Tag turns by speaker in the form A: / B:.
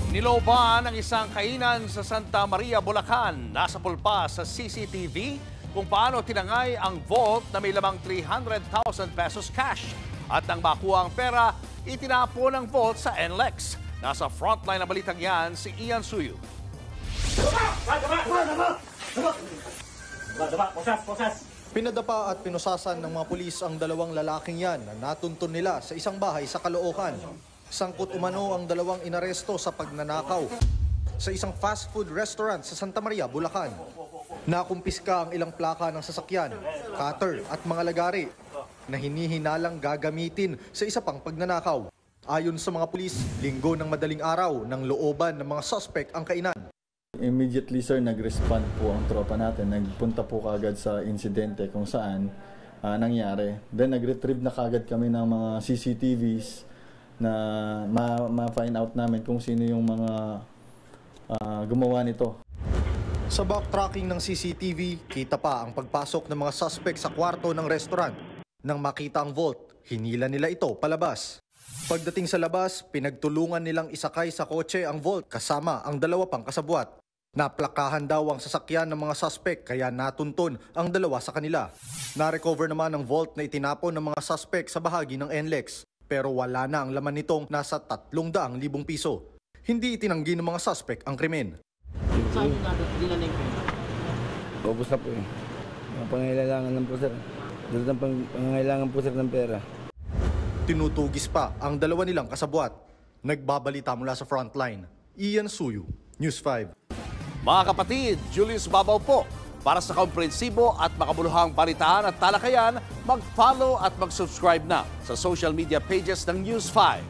A: Niloban ang isang kainan sa Santa Maria, Bulacan. Nasa pulpa sa CCTV kung paano tinangay ang vault na may lamang 300,000 pesos cash. At nang makuha ang pera, itinapon ang vault sa NLEX. Nasa frontline na balitang yan si Ian Suyu.
B: Pinadapa at pinusasan ng mga pulis ang dalawang lalaking yan na natuntun nila sa isang bahay sa Caloocan. Sangkot umano ang dalawang inaresto sa pagnanakaw sa isang fast food restaurant sa Santa Maria, Bulacan. Nakumpiska ang ilang plaka ng sasakyan, cutter at mga lagari na hinihinalang gagamitin sa isa pang pagnanakaw. Ayon sa mga pulis, linggo ng madaling araw ng looban ng mga suspect ang kainan.
C: Immediately sir, nag-respond po ang tropa natin. Nagpunta po kagad sa insidente kung saan nangyari. Then nag-retrieve na kagad kami ng mga CCTVs na ma-find out namin kung sino yung mga gumawa nito.
B: Sa backtracking ng CCTV, kita pa ang pagpasok ng mga suspect sa kwarto ng restaurant. Nang makita ang vault, hinila nila ito palabas. Pagdating sa labas, pinagtulungan nilang isakay sa kotse ang vault kasama ang dalawa pang kasabwat. Naplakahan daw ang sasakyan ng mga suspect kaya natuntun ang dalawa sa kanila. Na-recover naman ang vault na itinapon ng mga suspect sa bahagi ng NLEX. Pero wala na ang laman nitong nasa 300,000 piso. Hindi itinanggi ng mga suspect ang krimen.
D: Saan yung dinaling ko?
E: Ubus na po eh. Pangailangan lang po sir. Dito ang pangailangan po sir ng pera.
B: Tinutugis pa ang dalawa nilang kasabwat. Nagbabalita mula sa frontline. Ian Suyu, News 5.
A: Mga kapatid, Julius Babaw po. Para sa komprehensibo at makabuluhang balitaan at talakayan, mag-follow at mag-subscribe na sa social media pages ng News 5.